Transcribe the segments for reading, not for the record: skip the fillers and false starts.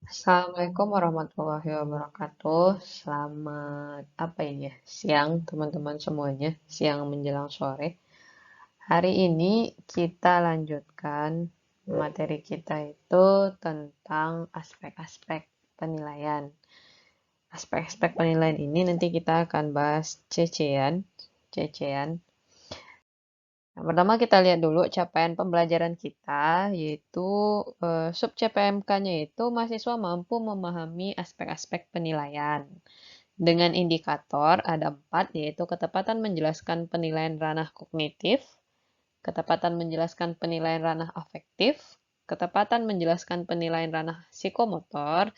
Assalamualaikum warahmatullahi wabarakatuh. Selamat apa ini ya? Siang teman-teman semuanya, siang menjelang sore. Hari ini kita lanjutkan materi kita itu tentang aspek-aspek penilaian. Aspek-aspek penilaian ini nanti kita akan bahas cecean. Yang pertama kita lihat dulu capaian pembelajaran kita, yaitu sub CPMK-nya itu mahasiswa mampu memahami aspek-aspek penilaian. Dengan indikator ada 4, yaitu ketepatan menjelaskan penilaian ranah kognitif, ketepatan menjelaskan penilaian ranah afektif, ketepatan menjelaskan penilaian ranah psikomotor,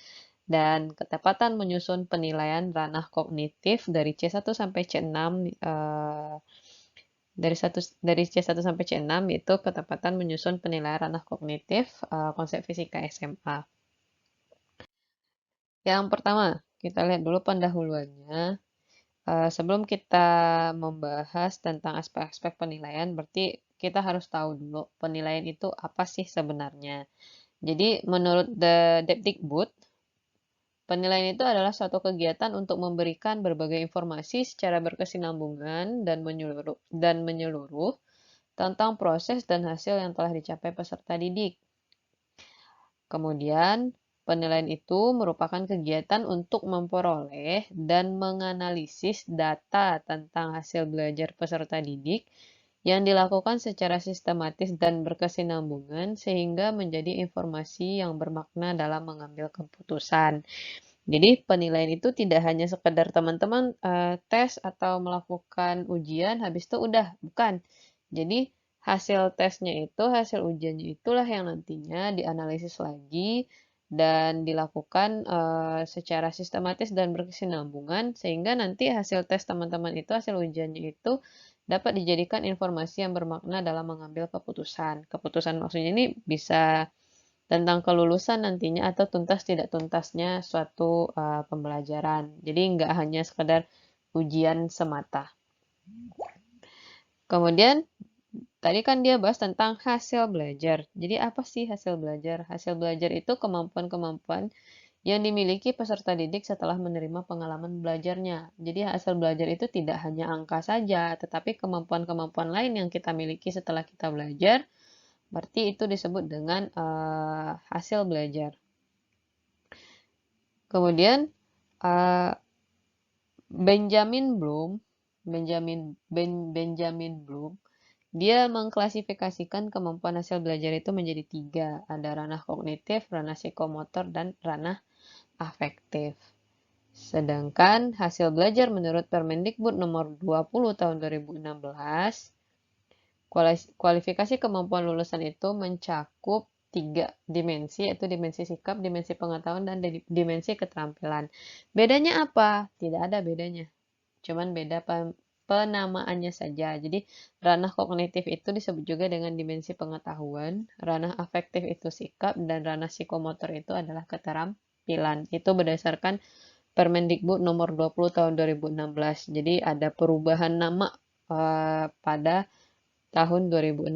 dan ketepatan menyusun penilaian ranah kognitif dari C1 sampai C6 dari C1 sampai C6 yaitu ketepatan menyusun penilaian ranah kognitif konsep fisika SMA. Yang pertama, kita lihat dulu pendahuluannya. Sebelum kita membahas tentang aspek-aspek penilaian, berarti kita harus tahu dulu penilaian itu apa sih sebenarnya. Jadi, menurut The Depdikbud, penilaian itu adalah suatu kegiatan untuk memberikan berbagai informasi secara berkesinambungan dan menyeluruh tentang proses dan hasil yang telah dicapai peserta didik. Kemudian, penilaian itu merupakan kegiatan untuk memperoleh dan menganalisis data tentang hasil belajar peserta didik yang dilakukan secara sistematis dan berkesinambungan sehingga menjadi informasi yang bermakna dalam mengambil keputusan. Jadi penilaian itu tidak hanya sekedar teman-teman tes atau melakukan ujian habis itu udah, bukan. Jadi hasil tesnya itu, hasil ujiannya itulah yang nantinya dianalisis lagi dan dilakukan secara sistematis dan berkesinambungan sehingga nanti hasil tes teman-teman itu, hasil ujiannya itu dapat dijadikan informasi yang bermakna dalam mengambil keputusan. Keputusan maksudnya ini bisa tentang kelulusan nantinya atau tuntas tidak tuntasnya suatu pembelajaran. Jadi nggak hanya sekedar ujian semata. Kemudian tadi kan dia bahas tentang hasil belajar. Jadi apa sih hasil belajar? Hasil belajar itu kemampuan-kemampuan yang dimiliki peserta didik setelah menerima pengalaman belajarnya. Jadi hasil belajar itu tidak hanya angka saja, tetapi kemampuan-kemampuan lain yang kita miliki setelah kita belajar. Berarti itu disebut dengan hasil belajar. Kemudian uh, Benjamin Bloom, dia mengklasifikasikan kemampuan hasil belajar itu menjadi 3. Ada ranah kognitif, ranah psikomotor, dan ranah afektif. Sedangkan hasil belajar menurut Permendikbud nomor 20 tahun 2016, kualifikasi kemampuan lulusan itu mencakup 3 dimensi, yaitu dimensi sikap, dimensi pengetahuan, dan dimensi keterampilan. Bedanya apa? Tidak ada bedanya. Cuman beda penamaannya saja. Jadi, ranah kognitif itu disebut juga dengan dimensi pengetahuan, ranah afektif itu sikap, dan ranah psikomotor itu adalah keterampilan. Itu berdasarkan Permendikbud nomor 20 tahun 2016. Jadi, ada perubahan nama pada tahun 2016.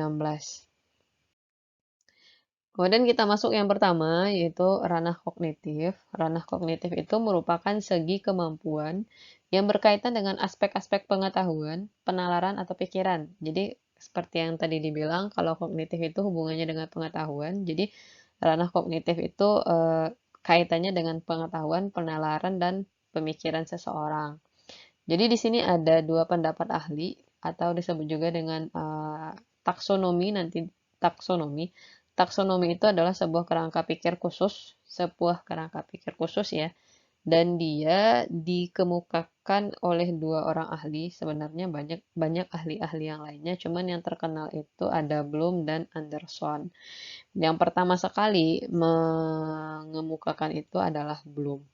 Kemudian kita masuk yang pertama, yaitu ranah kognitif. Ranah kognitif itu merupakan segi kemampuan yang berkaitan dengan aspek-aspek pengetahuan, penalaran, atau pikiran. Jadi, seperti yang tadi dibilang, kalau kognitif itu hubungannya dengan pengetahuan. Jadi, ranah kognitif itu kaitannya dengan pengetahuan, penalaran, dan pemikiran seseorang. Jadi, di sini ada 2 pendapat ahli, atau disebut juga dengan taksonomi, nanti taksonomi. Taksonomi itu adalah sebuah kerangka pikir khusus ya. Dan dia dikemukakan oleh 2 orang ahli. Sebenarnya banyak ahli-ahli yang lainnya, cuman yang terkenal itu ada Bloom dan Anderson. Yang pertama sekali mengemukakan itu adalah Bloom,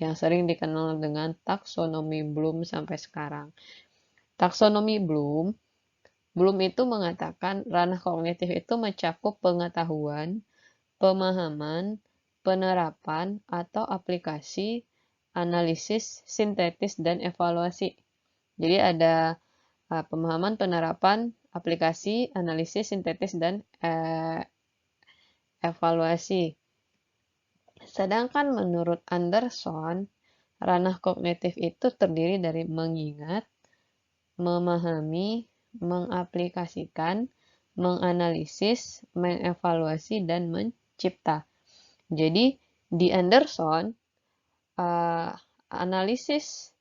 yang sering dikenal dengan taksonomi Bloom sampai sekarang. Taksonomi Bloom Bloom itu mengatakan ranah kognitif itu mencakup pengetahuan, pemahaman, penerapan, atau aplikasi, analisis, sintetis, dan evaluasi. Jadi ada pemahaman, penerapan, aplikasi, analisis, sintetis, dan evaluasi. Sedangkan menurut Anderson, ranah kognitif itu terdiri dari mengingat, memahami, mengaplikasikan, menganalisis, mengevaluasi, dan mencipta. Jadi, di Anderson, uh, analisis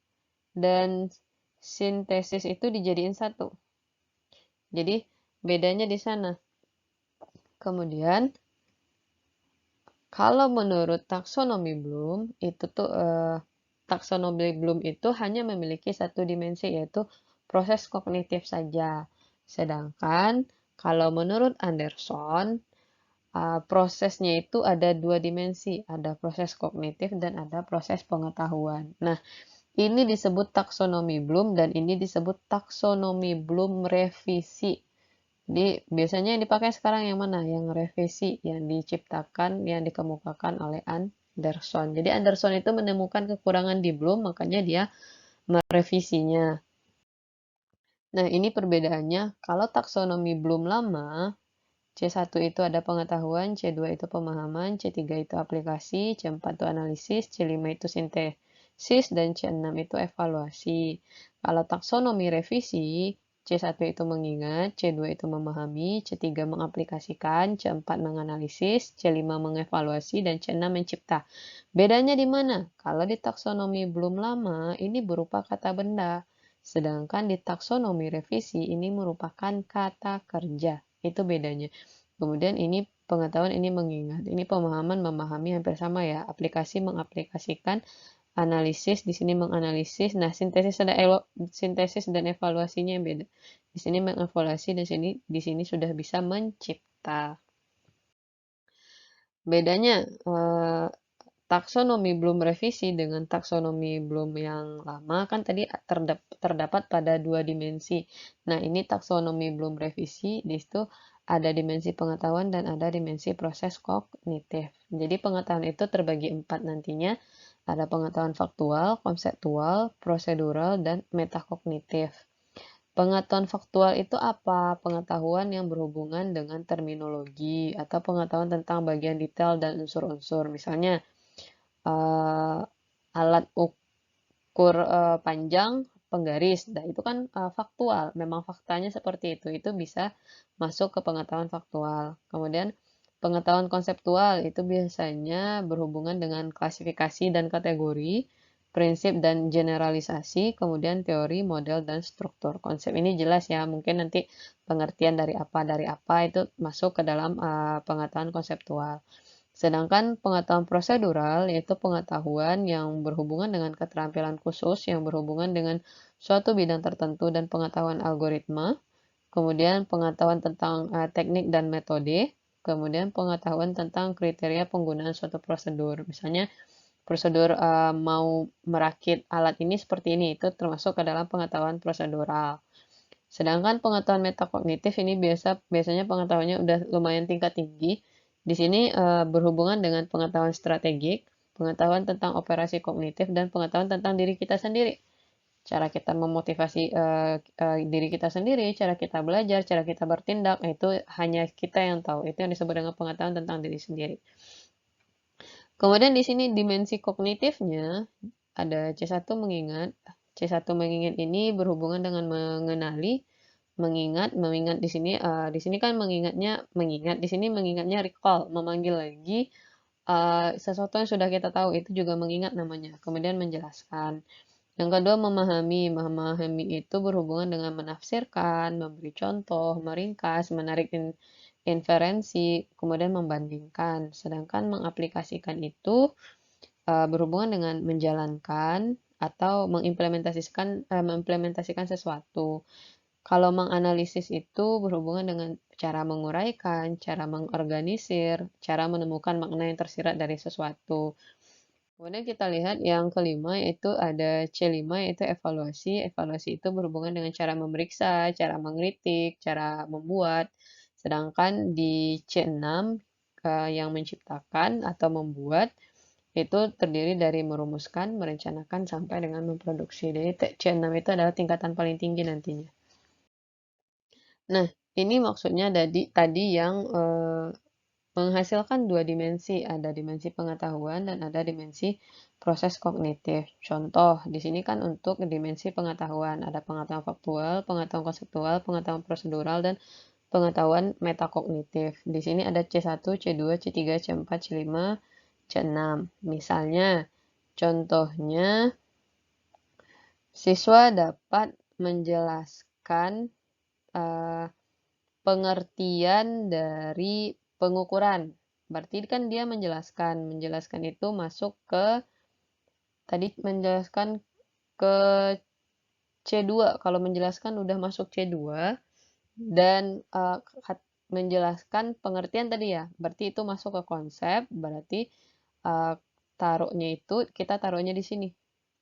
dan sintesis itu dijadiin satu. Jadi, bedanya di sana. Kemudian, kalau menurut taksonomi Bloom, itu tuh taksonomi Bloom itu hanya memiliki satu dimensi, yaitu proses kognitif saja. Sedangkan kalau menurut Anderson, prosesnya itu ada dua dimensi, ada proses kognitif dan ada proses pengetahuan. Nah, ini disebut taksonomi Bloom dan ini disebut taksonomi Bloom revisi. Jadi biasanya yang dipakai sekarang yang mana? Yang revisi, yang diciptakan, yang dikemukakan oleh Anderson. Jadi Anderson itu menemukan kekurangan di Bloom, makanya dia merevisinya. Nah, ini perbedaannya. Kalau taksonomi Bloom lama, C1 itu ada pengetahuan, C2 itu pemahaman, C3 itu aplikasi, C4 itu analisis, C5 itu sintesis, dan C6 itu evaluasi. Kalau taksonomi revisi, C1 itu mengingat, C2 itu memahami, C3 mengaplikasikan, C4 menganalisis, C5 mengevaluasi, dan C6 mencipta. Bedanya di mana? Kalau di taksonomi belum lama, ini berupa kata benda. Sedangkan di taksonomi revisi, ini merupakan kata kerja. Itu bedanya. Kemudian ini pengetahuan, ini mengingat. Ini pemahaman, memahami hampir sama ya. Aplikasi, mengaplikasikan. Analisis, di sini menganalisis. Nah, sintesis dan evaluasinya yang beda. Di sini mengevaluasi, dan di sini sudah bisa mencipta. Bedanya, taksonomi belum revisi dengan taksonomi belum yang lama kan tadi terdapat pada dua dimensi. Nah, ini taksonomi belum revisi, di situ ada dimensi pengetahuan dan ada dimensi proses kognitif. Jadi pengetahuan itu terbagi empat nantinya. Ada pengetahuan faktual, konseptual, prosedural, dan metakognitif. Pengetahuan faktual itu apa? Pengetahuan yang berhubungan dengan terminologi atau pengetahuan tentang bagian detail dan unsur-unsur. Misalnya, alat ukur panjang penggaris. Nah, itu kan faktual. Memang faktanya seperti itu. Itu bisa masuk ke pengetahuan faktual. Kemudian pengetahuan konseptual itu biasanya berhubungan dengan klasifikasi dan kategori, prinsip dan generalisasi, kemudian teori, model, dan struktur. Konsep ini jelas ya, mungkin nanti pengertian dari apa itu masuk ke dalam pengetahuan konseptual. Sedangkan pengetahuan prosedural yaitu pengetahuan yang berhubungan dengan keterampilan khusus yang berhubungan dengan suatu bidang tertentu dan pengetahuan algoritma, kemudian pengetahuan tentang teknik dan metode, kemudian pengetahuan tentang kriteria penggunaan suatu prosedur. Misalnya prosedur mau merakit alat ini seperti ini, itu termasuk ke dalam pengetahuan prosedural. Sedangkan pengetahuan metakognitif ini biasanya pengetahuannya udah lumayan tingkat tinggi. Di sini berhubungan dengan pengetahuan strategik, pengetahuan tentang operasi kognitif, dan pengetahuan tentang diri kita sendiri. Cara kita memotivasi diri kita sendiri, cara kita belajar, cara kita bertindak, itu hanya kita yang tahu. Itu yang disebut dengan pengetahuan tentang diri sendiri. Kemudian di sini dimensi kognitifnya ada C1 mengingat. C1 mengingat ini berhubungan dengan mengenali, mengingat di sini kan mengingat, di sini mengingatnya recall, memanggil lagi sesuatu yang sudah kita tahu itu juga mengingat namanya. Kemudian menjelaskan. Yang kedua memahami. Memahami itu berhubungan dengan menafsirkan, memberi contoh, meringkas, menarik inferensi, kemudian membandingkan. Sedangkan mengaplikasikan itu berhubungan dengan menjalankan atau mengimplementasikan sesuatu. Kalau menganalisis itu berhubungan dengan cara menguraikan, cara mengorganisir, cara menemukan makna yang tersirat dari sesuatu. Kemudian kita lihat yang kelima yaitu ada C5 yaitu evaluasi. Evaluasi itu berhubungan dengan cara memeriksa, cara mengkritik, cara membuat. Sedangkan di C6 yang menciptakan atau membuat itu terdiri dari merumuskan, merencanakan, sampai dengan memproduksi. Jadi C6 itu adalah tingkatan paling tinggi nantinya. Nah, ini maksudnya tadi yang menghasilkan dua dimensi, ada dimensi pengetahuan dan ada dimensi proses kognitif. Contoh, di sini kan untuk dimensi pengetahuan, ada pengetahuan faktual, pengetahuan konseptual, pengetahuan prosedural, dan pengetahuan metakognitif. Di sini ada C1, C2, C3, C4, C5, C6. Misalnya, contohnya, siswa dapat menjelaskan pengertian dari pengukuran. Berarti kan dia menjelaskan. Menjelaskan itu masuk ke, tadi menjelaskan ke C2. Kalau menjelaskan udah masuk C2. Dan menjelaskan pengertian tadi ya. Berarti itu masuk ke konsep. Berarti kita taruhnya di sini.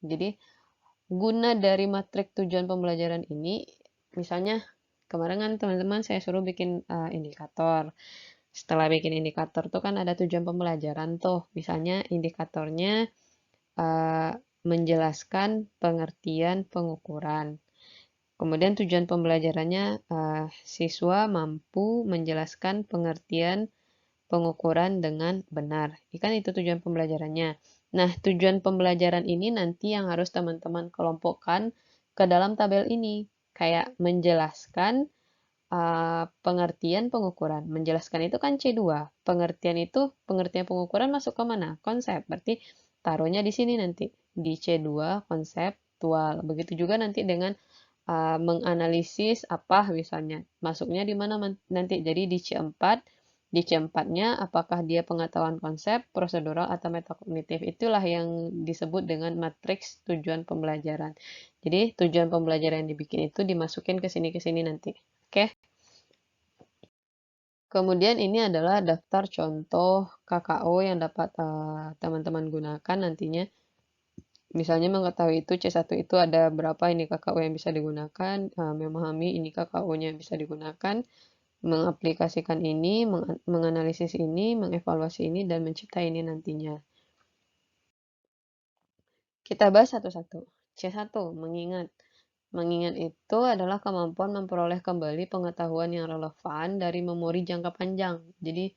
Jadi, guna dari matrik tujuan pembelajaran ini, misalnya kemarin kan teman-teman saya suruh bikin indikator. Setelah bikin indikator tuh kan ada tujuan pembelajaran tuh. Misalnya indikatornya menjelaskan pengertian pengukuran. Kemudian tujuan pembelajarannya siswa mampu menjelaskan pengertian pengukuran dengan benar. Kan itu tujuan pembelajarannya. Nah, tujuan pembelajaran ini nanti yang harus teman-teman kelompokkan ke dalam tabel ini. Kayak menjelaskan pengertian pengukuran. Menjelaskan itu kan C2. Pengertian pengukuran masuk ke mana? Konsep. Berarti taruhnya di sini nanti. Di C2 konseptual. Begitu juga nanti dengan menganalisis apa misalnya. Masuknya di mana nanti. Jadi di C4. Di C4-nya apakah dia pengetahuan konsep, prosedural, atau metakognitif. Itulah yang disebut dengan matriks tujuan pembelajaran. Jadi tujuan pembelajaran yang dibikin itu dimasukin ke sini nanti. Oke. Kemudian ini adalah daftar contoh KKO yang dapat teman-teman gunakan nantinya. Misalnya mengetahui itu C1 itu ada berapa ini KKO yang bisa digunakan, memahami ini KKO-nya yang bisa digunakan, mengaplikasikan ini, menganalisis ini, mengevaluasi ini, dan mencipta ini nantinya. Kita bahas satu-satu. C1, mengingat. Mengingat itu adalah kemampuan memperoleh kembali pengetahuan yang relevan dari memori jangka panjang. Jadi,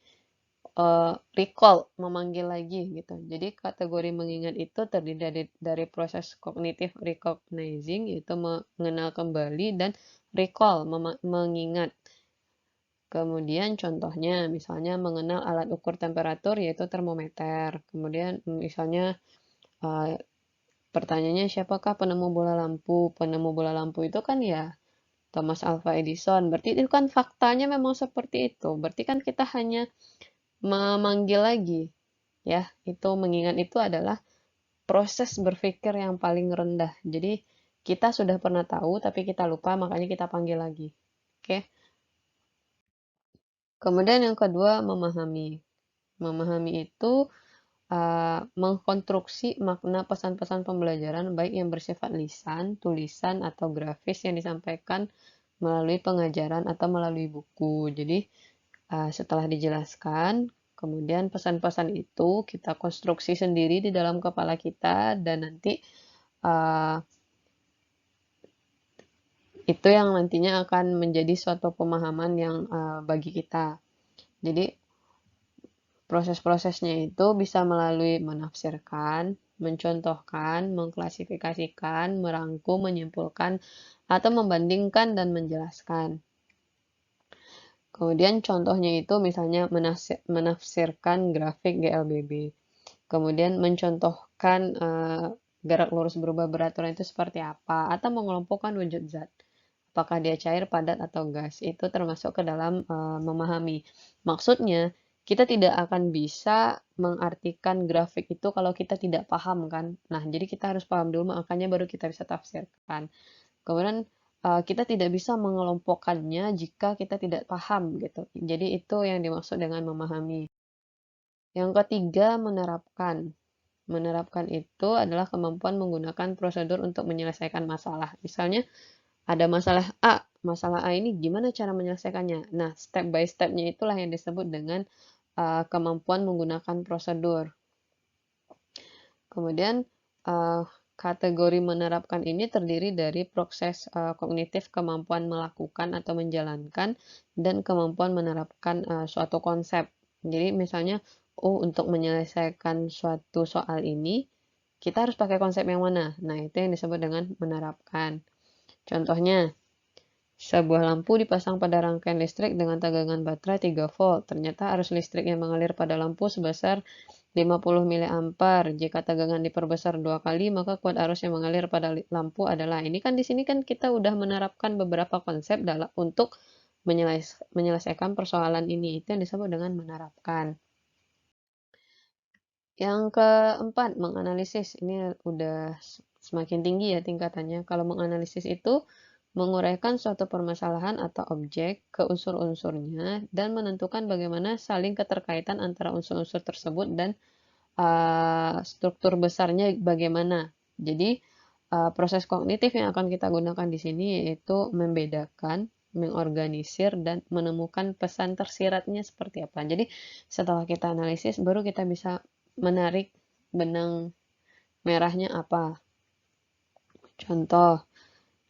recall, memanggil lagi gitu. Jadi, kategori mengingat itu terdiri dari proses kognitif recognizing, yaitu mengenal kembali, dan recall, mengingat. Kemudian contohnya, misalnya mengenal alat ukur temperatur, yaitu termometer. Kemudian misalnya pertanyaannya siapakah penemu bola lampu? Penemu bola lampu itu kan ya Thomas Alva Edison. Berarti itu kan faktanya memang seperti itu. Berarti kan kita hanya memanggil lagi. Ya, itu mengingat itu adalah proses berpikir yang paling rendah. Jadi kita sudah pernah tahu tapi kita lupa, makanya kita panggil lagi. Oke. Kemudian yang kedua, memahami. Memahami itu mengkonstruksi makna pesan-pesan pembelajaran baik yang bersifat lisan, tulisan, atau grafis yang disampaikan melalui pengajaran atau melalui buku. Jadi setelah dijelaskan, kemudian pesan-pesan itu kita konstruksi sendiri di dalam kepala kita dan nanti itu yang nantinya akan menjadi suatu pemahaman yang bagi kita. Jadi proses-prosesnya itu bisa melalui menafsirkan, mencontohkan, mengklasifikasikan, merangkum, menyimpulkan, atau membandingkan dan menjelaskan. Kemudian contohnya itu misalnya menafsirkan grafik GLBB. Kemudian mencontohkan gerak lurus berubah beraturan itu seperti apa, atau mengelompokkan wujud zat. Apakah dia cair, padat, atau gas. Itu termasuk ke dalam memahami. Maksudnya, kita tidak akan bisa mengartikan grafik itu kalau kita tidak paham kan. Nah, jadi kita harus paham dulu makanya baru kita bisa tafsirkan. Kemudian kita tidak bisa mengelompokkannya jika kita tidak paham gitu. Jadi itu yang dimaksud dengan memahami. Yang ketiga, menerapkan. Menerapkan itu adalah kemampuan menggunakan prosedur untuk menyelesaikan masalah. Misalnya ada masalah A ini gimana cara menyelesaikannya? Nah, step by step-nya itulah yang disebut dengan kemampuan menggunakan prosedur. Kemudian kategori menerapkan ini terdiri dari proses kognitif kemampuan melakukan atau menjalankan dan kemampuan menerapkan suatu konsep. Jadi misalnya, oh untuk menyelesaikan suatu soal ini, kita harus pakai konsep yang mana? Nah, itu yang disebut dengan menerapkan. Contohnya, sebuah lampu dipasang pada rangkaian listrik dengan tegangan baterai 3 volt. Ternyata arus listrik yang mengalir pada lampu sebesar 50 mA. Jika tegangan diperbesar 2 kali, maka kuat arus yang mengalir pada lampu adalah. Ini kan di sini kan kita udah menerapkan beberapa konsep untuk menyelesaikan persoalan ini. Itu yang disebut dengan menerapkan. Yang keempat, menganalisis. Ini udah semakin tinggi ya tingkatannya. Kalau menganalisis itu menguraikan suatu permasalahan atau objek ke unsur-unsurnya dan menentukan bagaimana saling keterkaitan antara unsur-unsur tersebut dan struktur besarnya bagaimana. Jadi proses kognitif yang akan kita gunakan di sini yaitu membedakan, mengorganisir, dan menemukan pesan tersiratnya seperti apa. Jadi setelah kita analisis, baru kita bisa menarik benang merahnya apa. Contoh,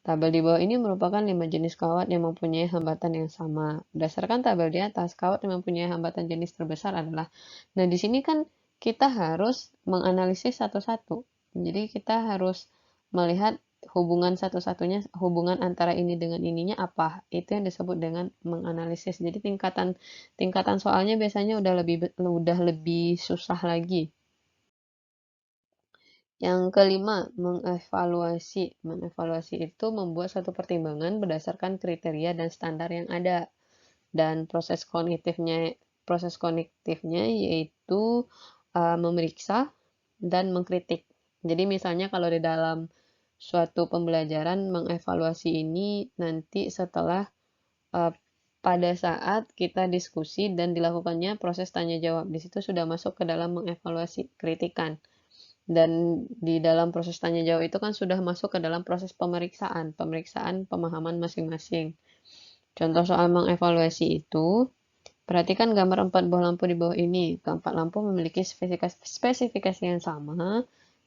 tabel di bawah ini merupakan 5 jenis kawat yang mempunyai hambatan yang sama. Berdasarkan tabel di atas, kawat yang mempunyai hambatan jenis terbesar adalah. Nah, di sini kan kita harus menganalisis satu-satu. Jadi kita harus melihat hubungan satu-satunya, hubungan antara ini dengan ininya apa. Itu yang disebut dengan menganalisis. Jadi tingkatan soalnya biasanya udah lebih susah lagi. Yang kelima, mengevaluasi. Mengevaluasi itu membuat suatu pertimbangan berdasarkan kriteria dan standar yang ada. Dan proses kognitifnya yaitu memeriksa dan mengkritik. Jadi misalnya kalau di dalam suatu pembelajaran mengevaluasi ini nanti setelah uh, pada saat kita diskusi dan dilakukannya proses tanya jawab. Di situ sudah masuk ke dalam mengevaluasi kritikan. Dan di dalam proses tanya jawab itu kan sudah masuk ke dalam proses pemeriksaan pemahaman masing-masing. Contoh soal mengevaluasi itu, perhatikan gambar 4 buah lampu di bawah ini. Keempat lampu memiliki spesifikasi yang sama.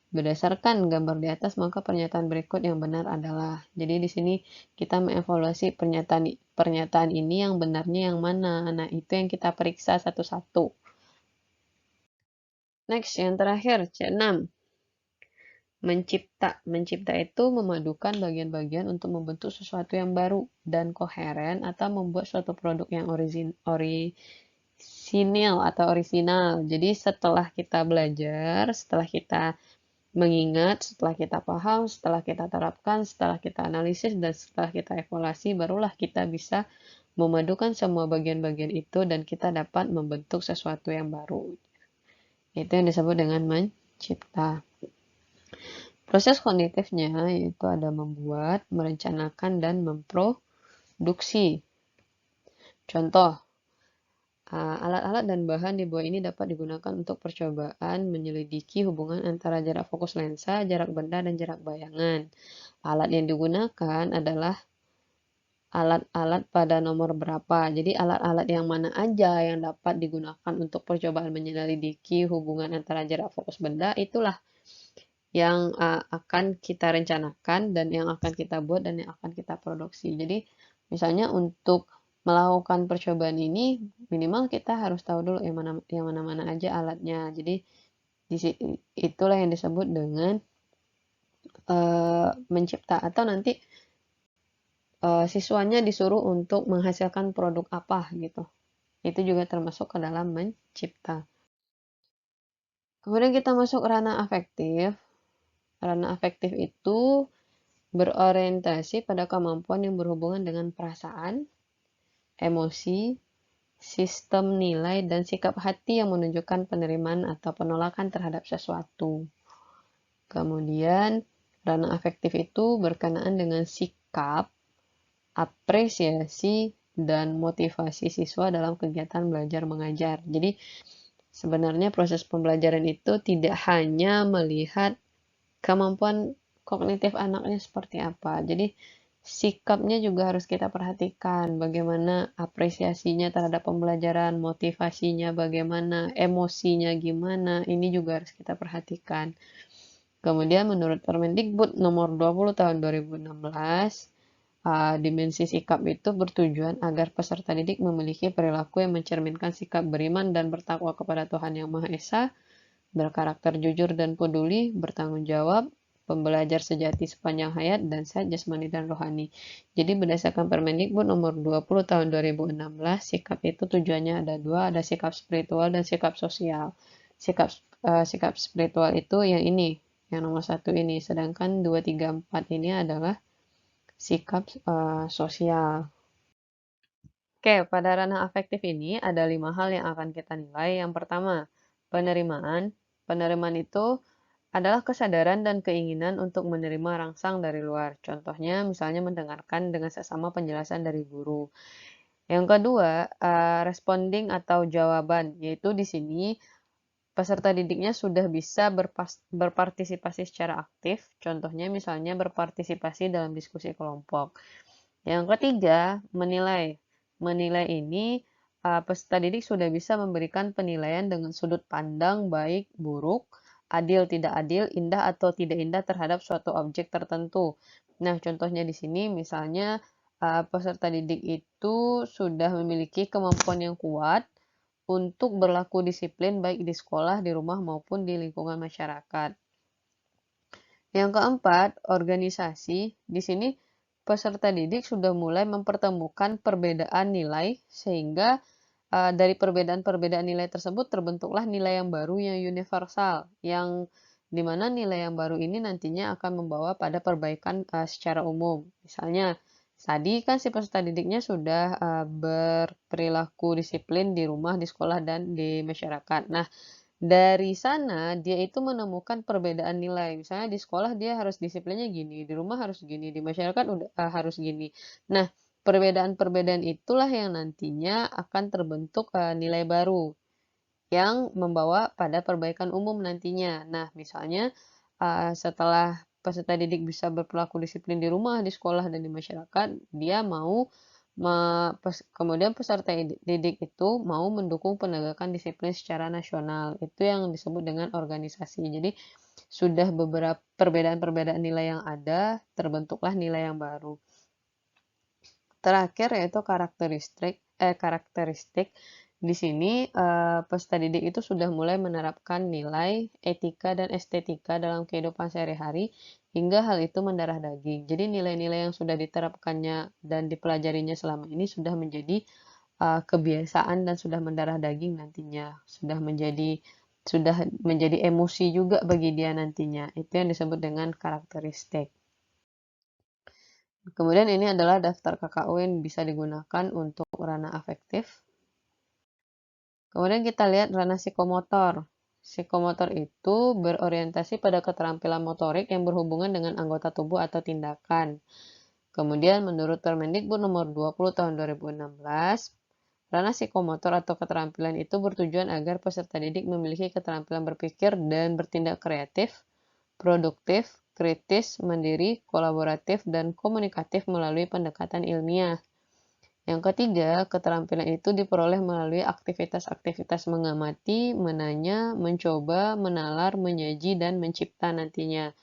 Berdasarkan gambar di atas, maka pernyataan berikut yang benar adalah. Jadi di sini kita mengevaluasi pernyataan ini yang benarnya yang mana. Nah, itu yang kita periksa satu-satu. Next, yang terakhir, C6. Mencipta. Mencipta itu memadukan bagian-bagian untuk membentuk sesuatu yang baru dan koheren atau membuat suatu produk yang orisinal. Jadi setelah kita belajar, setelah kita mengingat, setelah kita paham, setelah kita terapkan, setelah kita analisis, dan setelah kita evaluasi, barulah kita bisa memadukan semua bagian-bagian itu dan kita dapat membentuk sesuatu yang baru. Itu yang disebut dengan mencipta. Proses kognitifnya yaitu ada membuat, merencanakan, dan memproduksi. Contoh, alat-alat dan bahan di bawah ini dapat digunakan untuk percobaan menyelidiki hubungan antara jarak fokus lensa, jarak benda, dan jarak bayangan. Alat yang digunakan adalah alat-alat pada nomor berapa. Jadi alat-alat yang mana aja yang dapat digunakan untuk percobaan menyelidiki hubungan antara jarak fokus benda, itulah yang akan kita rencanakan dan yang akan kita buat dan yang akan kita produksi. Jadi misalnya untuk melakukan percobaan ini minimal kita harus tahu dulu yang mana-mana aja alatnya. Jadi itulah yang disebut dengan mencipta atau nanti siswanya disuruh untuk menghasilkan produk apa gitu. Itu juga termasuk ke dalam mencipta. Kemudian kita masuk ranah afektif. Ranah afektif itu berorientasi pada kemampuan yang berhubungan dengan perasaan, emosi, sistem nilai, dan sikap hati yang menunjukkan penerimaan atau penolakan terhadap sesuatu. Kemudian, ranah afektif itu berkenaan dengan sikap, apresiasi, dan motivasi siswa dalam kegiatan belajar mengajar. Jadi, sebenarnya proses pembelajaran itu tidak hanya melihat kemampuan kognitif anaknya seperti apa. Jadi sikapnya juga harus kita perhatikan. Bagaimana apresiasinya terhadap pembelajaran, motivasinya bagaimana, emosinya gimana. Ini juga harus kita perhatikan. Kemudian menurut Permendikbud nomor 20 tahun 2016, dimensi sikap itu bertujuan agar peserta didik memiliki perilaku yang mencerminkan sikap beriman dan bertakwa kepada Tuhan Yang Maha Esa, berkarakter jujur dan peduli, bertanggung jawab, pembelajar sejati sepanjang hayat, dan sehat jasmani dan rohani. Jadi berdasarkan Permendikbud nomor 20 tahun 2016, sikap itu tujuannya ada dua, ada sikap spiritual dan sikap sosial. Sikap spiritual itu yang ini, yang nomor satu ini, sedangkan 2, 3, 4 ini adalah sikap sosial. Oke, pada ranah afektif ini ada 5 hal yang akan kita nilai. Yang pertama, penerimaan. Penerimaan itu adalah kesadaran dan keinginan untuk menerima rangsang dari luar. Contohnya, misalnya mendengarkan dengan sesama penjelasan dari guru. Yang kedua, responding atau jawaban, yaitu di sini peserta didiknya sudah bisa berpartisipasi secara aktif. Contohnya, misalnya berpartisipasi dalam diskusi kelompok. Yang ketiga, menilai. Menilai ini peserta didik sudah bisa memberikan penilaian dengan sudut pandang baik, buruk, adil, tidak adil, indah atau tidak indah terhadap suatu objek tertentu. Nah, contohnya di sini misalnya peserta didik itu sudah memiliki kemampuan yang kuat untuk berlaku disiplin baik di sekolah, di rumah maupun di lingkungan masyarakat. Yang keempat, organisasi. Di sini peserta didik sudah mulai mempertemukan perbedaan nilai sehingga dari perbedaan-perbedaan nilai tersebut terbentuklah nilai yang baru yang universal, yang dimana nilai yang baru ini nantinya akan membawa pada perbaikan secara umum. Misalnya, tadi kan si peserta didiknya sudah berperilaku disiplin di rumah, di sekolah, dan di masyarakat. Nah, dari sana dia itu menemukan perbedaan nilai. Misalnya di sekolah dia harus disiplinnya gini, di rumah harus gini, di masyarakat harus gini. Nah, perbedaan-perbedaan itulah yang nantinya akan terbentuk nilai baru yang membawa pada perbaikan umum nantinya. Nah, misalnya setelah peserta didik bisa berperilaku disiplin di rumah, di sekolah, dan di masyarakat, dia mau kemudian peserta didik itu mau mendukung penegakan disiplin secara nasional. Itu yang disebut dengan organisasi. Jadi sudah beberapa perbedaan-perbedaan nilai yang ada, terbentuklah nilai yang baru. Terakhir yaitu karakteristik. Di sini peserta didik itu sudah mulai menerapkan nilai, etika, dan estetika dalam kehidupan sehari-hari hingga hal itu mendarah daging. Jadi nilai-nilai yang sudah diterapkannya dan dipelajarinya selama ini sudah menjadi kebiasaan dan sudah mendarah daging nantinya. Sudah menjadi emosi juga bagi dia nantinya. Itu yang disebut dengan karakteristik. Kemudian ini adalah daftar KKU yang bisa digunakan untuk ranah afektif. Kemudian kita lihat ranah psikomotor. Psikomotor itu berorientasi pada keterampilan motorik yang berhubungan dengan anggota tubuh atau tindakan. Kemudian menurut Permendikbud nomor 20 tahun 2016, ranah psikomotor atau keterampilan itu bertujuan agar peserta didik memiliki keterampilan berpikir dan bertindak kreatif, produktif, kritis, mandiri, kolaboratif, dan komunikatif melalui pendekatan ilmiah. Yang ketiga, keterampilan itu diperoleh melalui aktivitas-aktivitas mengamati, menanya, mencoba, menalar, menyaji, dan mencipta nantinya.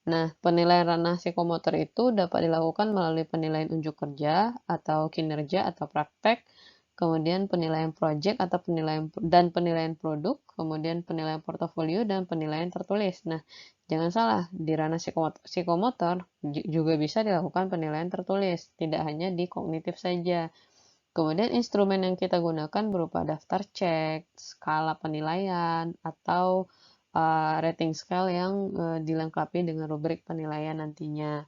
Nah, penilaian ranah psikomotor itu dapat dilakukan melalui penilaian unjuk kerja atau kinerja atau praktek, kemudian penilaian proyek atau penilaian produk, kemudian penilaian portofolio dan penilaian tertulis. Nah, jangan salah, di ranah psikomotor juga bisa dilakukan penilaian tertulis, tidak hanya di kognitif saja. Kemudian instrumen yang kita gunakan berupa daftar cek, skala penilaian, atau rating scale yang dilengkapi dengan rubrik penilaian nantinya.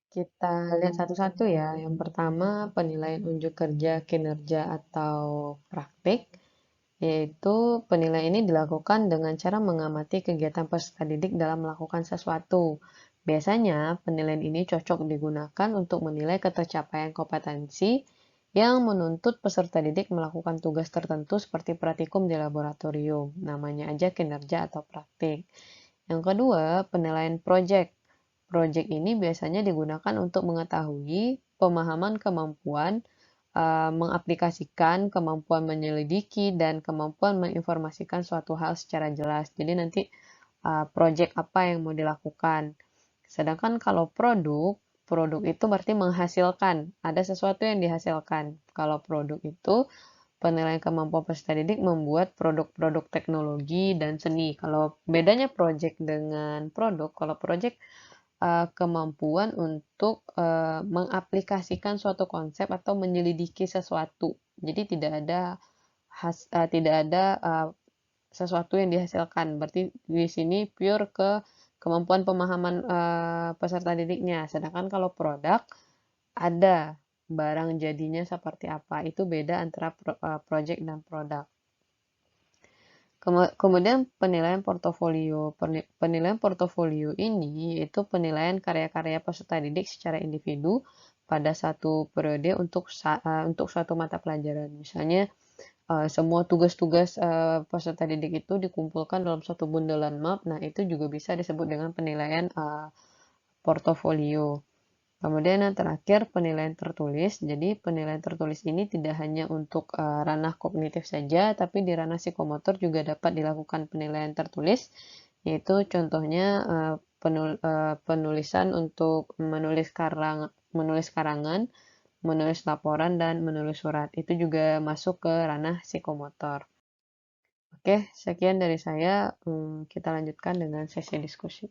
Kita lihat satu-satu ya. Yang pertama, penilaian unjuk kerja, kinerja, atau praktik, yaitu penilaian ini dilakukan dengan cara mengamati kegiatan peserta didik dalam melakukan sesuatu. Biasanya, penilaian ini cocok digunakan untuk menilai ketercapaian kompetensi yang menuntut peserta didik melakukan tugas tertentu seperti praktikum di laboratorium. Namanya aja kinerja atau praktik. Yang kedua, penilaian proyek. Proyek ini biasanya digunakan untuk mengetahui pemahaman kemampuan mengaplikasikan, kemampuan menyelidiki, dan kemampuan menginformasikan suatu hal secara jelas. Jadi nanti proyek apa yang mau dilakukan. Sedangkan kalau produk, produk itu berarti menghasilkan, ada sesuatu yang dihasilkan. Kalau produk itu penilaian kemampuan peserta didik membuat produk-produk teknologi dan seni. Kalau bedanya project dengan produk, kalau project kemampuan untuk mengaplikasikan suatu konsep atau menyelidiki sesuatu. Jadi tidak ada sesuatu yang dihasilkan. Berarti di sini pure ke kemampuan pemahaman peserta didiknya. Sedangkan kalau produk ada barang jadinya seperti apa. Itu beda antara project dan produk. Kemudian penilaian portofolio. Penilaian portofolio ini yaitu penilaian karya-karya peserta didik secara individu pada satu periode untuk suatu mata pelajaran. Misalnya semua tugas-tugas peserta didik itu dikumpulkan dalam satu bundelan map. Nah, itu juga bisa disebut dengan penilaian portofolio. Kemudian yang terakhir penilaian tertulis. Jadi penilaian tertulis ini tidak hanya untuk ranah kognitif saja, tapi di ranah psikomotor juga dapat dilakukan penilaian tertulis, yaitu contohnya penulisan untuk menulis karangan, menulis laporan, dan menulis surat. Itu juga masuk ke ranah psikomotor. Oke, sekian dari saya. Kita lanjutkan dengan sesi diskusi.